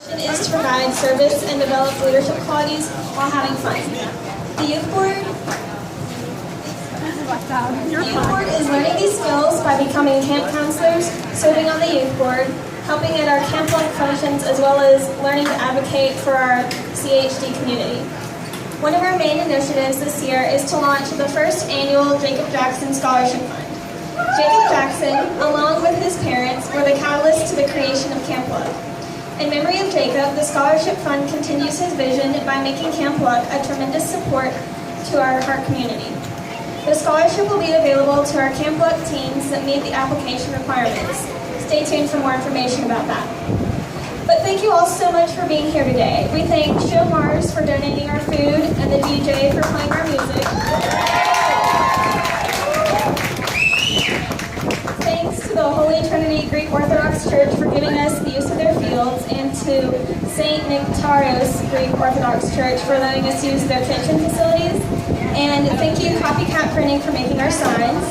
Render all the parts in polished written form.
Is to provide service and develop leadership qualities while having fun. The Youth Board is learning these skills by becoming camp counselors, serving on the Youth Board, helping at our camp-like functions, as well as learning to advocate for our CHD community. One of our main initiatives this year is to launch the first annual Jacob Jackson Scholarship Fund. Jacob Jackson, along with his parents, were the catalyst to the creation of Camp Luck. In memory of Jacob, the Scholarship Fund continues his vision by making Camp Luck a tremendous support to our Heart community. The scholarship will be available to our Camp Luck teams that meet the application requirements. Stay tuned for more information about that. But thank you all so much for being here today. We thank Show Mars for donating our food and the DJ for playing our music. Thanks to the Holy Trinity Greek Orthodox Church for giving us the use of their fields, and to St. Nectarios Greek Orthodox Church for letting us use their kitchen facilities. And thank you, Copycat Printing, for making our signs.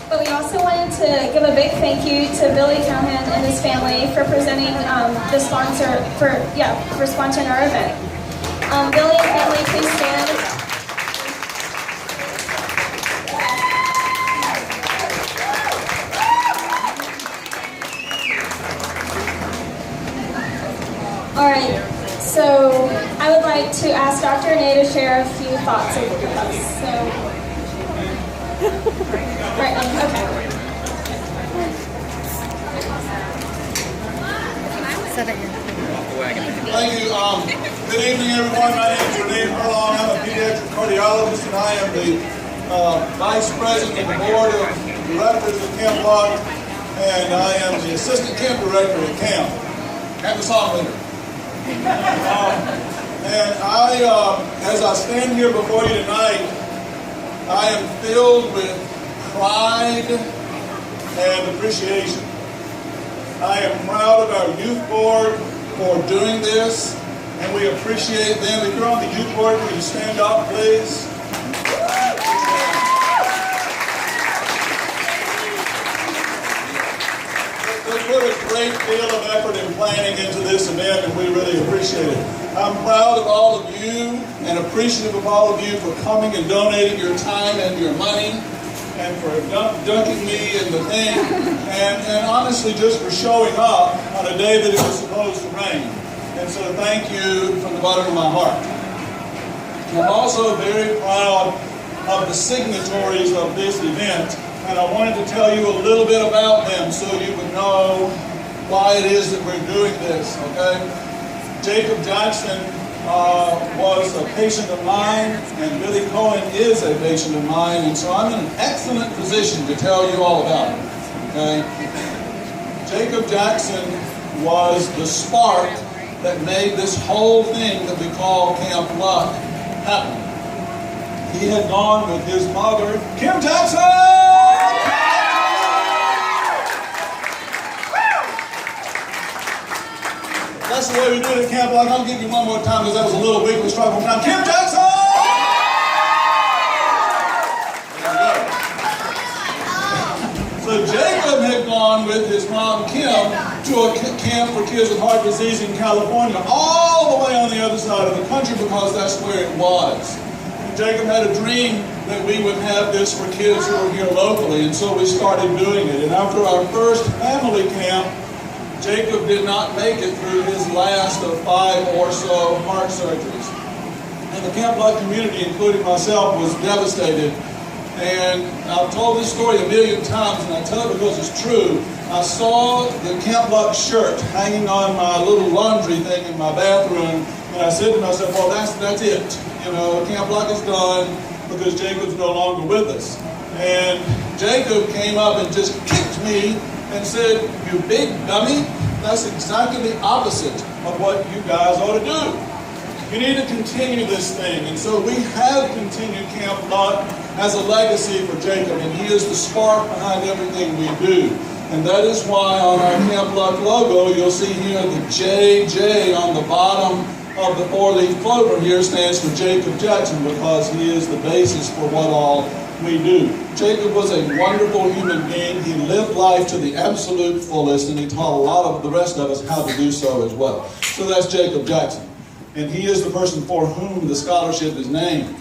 But we also wanted to give a big thank you to Billy Cohan and his family for presenting for sponsoring our event. Billy and family, please stand. All right, so I would like to ask Dr. Renee to share a few thoughts with us. Right, okay. Thank you. Good evening, everyone. My name is Renee Furlong. I'm a pediatric cardiologist, and I am the Vice President of the Board of Directors at Camp Luck, and I am the Assistant Camp Director at Camp, and the song leader. And as I stand here before you tonight, I am filled with pride and appreciation. I am proud of our youth board for doing this, and we appreciate them. If you're on the youth board, will you stand up, please? They put a great deal of effort and planning into this event, and we really appreciate it. I'm proud of all of you and appreciative of all of you for coming and donating your time and your money, and for dunking me in the thing, and honestly just for showing up on a day that it was supposed to rain. And so thank you from the bottom of my heart. I'm also very proud of the signatories of this event, and I wanted to tell you a little bit about them so you would know why it is that we're doing this, okay? Jacob Jackson was a patient of mine, and Billy Cohen is a patient of mine, and so I'm in an excellent position to tell you all about it, okay? Jacob Jackson was the spark that made this whole thing that we call Camp Luck happen. He had gone with his mother, Kim Jackson! That's the way we do it at Camp Luck. I'll give you one more time because that was a little weak. Let's try one more time. Kim Jackson! There we go. So Jacob had gone with his mom, Kim, to a camp for kids with heart disease in California, all the way on the other side of the country because that's where it was. And Jacob had a dream that we would have this for kids who were here locally, and so we started doing it. And after our first family camp, Jacob did not make it through his last of 5 or so heart surgeries. And the Camp Luck community, including myself, was devastated. And I've told this story a million times, and I tell it because it's true. I saw the Camp Luck shirt hanging on my little laundry thing in my bathroom, and I said to myself, well, that's it. You know, Camp Luck is done because Jacob's no longer with us. And Jacob came up and just kicked me and said, you big dummy, that's exactly the opposite of what you guys ought to do. You need to continue this thing. And so we have continued Camp Luck as a legacy for Jacob, and he is the spark behind everything we do. And that is why on our Camp Luck logo, you'll see here the JJ on the bottom of the 4-leaf clover here stands for Jacob Jackson, because he is the basis for what all we do. Jacob was a wonderful human being. He lived life to the absolute fullest, and he taught a lot of the rest of us how to do so as well. So that's Jacob Jackson. And he is the person for whom the scholarship is named.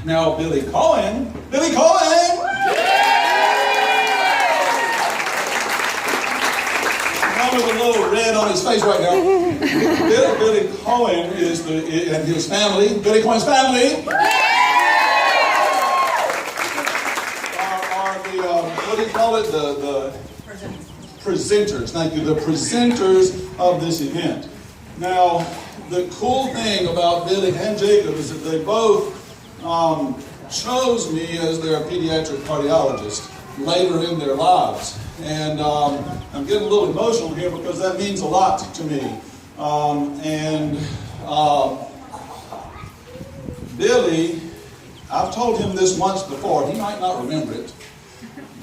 Now, Billy Cohen! With a little red on his face right now. Billy Cohen and his family, Billy Cohen's family, are the, what do you call it? The presenters. Thank you. The presenters of this event. Now, the cool thing about Billy and Jacob is that they both chose me as their pediatric cardiologist later in their lives. And I'm getting a little emotional here because that means a lot to me. Billy, I've told him this once before. He might not remember it.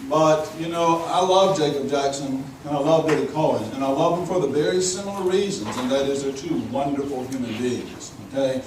But, you know, I love Jacob Jackson and I love Billy Cohen. And I love them for the very similar reasons, and that is they're two wonderful human beings. Okay?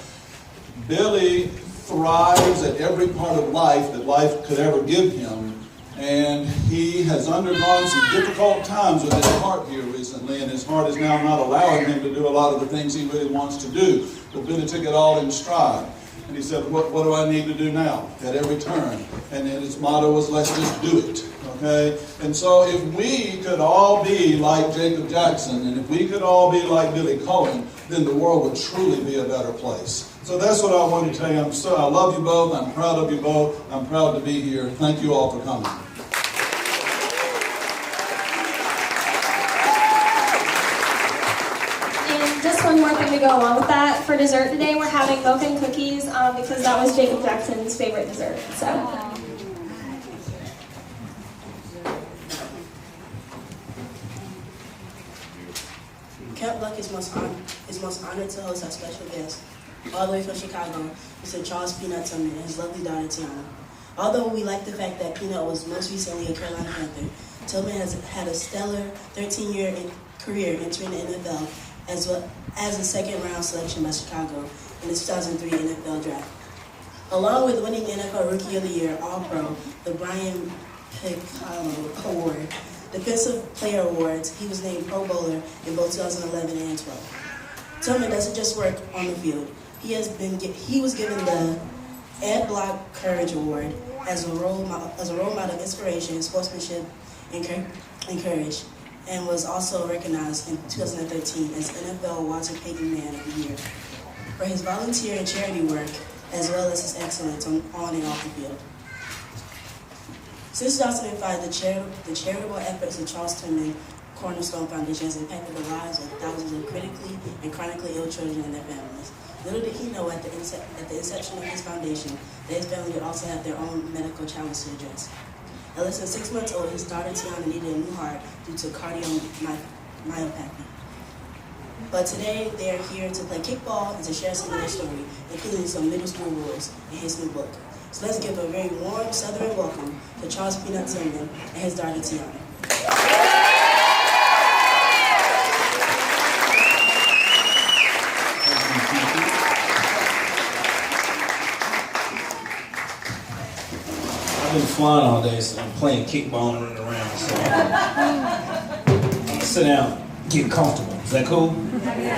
Billy thrives at every part of life that life could ever give him. And he has undergone some difficult times with his heart here recently, and his heart is now not allowing him to do a lot of the things he really wants to do. But Billy took it all in stride. And he said, what do I need to do now? At every turn. And his motto was, let's just do it. Okay? And so if we could all be like Jacob Jackson, and if we could all be like Billy Cohen, then the world would truly be a better place. So that's what I wanted to tell you. I love you both. I'm proud of you both. I'm proud to be here. Thank you all for coming. Just one more thing to go along with that. For dessert today, we're having milk and cookies because that was Jacob Jackson's favorite dessert. So. Camp Luck is most honored to host our special guest, all the way from Chicago, Mr. Charles Peanut Tillman and his lovely daughter, Tiana. Although we like the fact that Peanut was most recently a Carolina Panther, Tillman has had a stellar 13-year career entering the NFL, as well as a second-round selection by Chicago in the 2003 NFL Draft. Along with winning NFL Rookie of the Year, All-Pro, the Brian Piccolo Award, Defensive Player Awards, he was named Pro Bowler in both 2011 and 12. Tillman doesn't just work on the field. He was given the Ed Block Courage Award as a role model of inspiration, sportsmanship, and courage, and was also recognized in 2013 as NFL Walter Payton Man of the Year for his volunteer and charity work, as well as his excellence on and off the field. Since 2005, the charitable efforts of Charles Tillman Cornerstone Foundation has impacted the lives of thousands of critically and chronically ill children and their families. Little did he know at the inception of his foundation that his family would also have their own medical challenge to address. At less than 6 months old, his daughter Tiana needed a new heart due to cardiomyopathy. But today, they are here to play kickball and to share some of their story, including some middle school rules in his new book. So let's give a very warm Southern welcome to Charles Peanut Tillman and his daughter Tiana. I've been flying all day, so I'm playing kickball and running around. So I'm gonna sit down, get comfortable. Is that cool?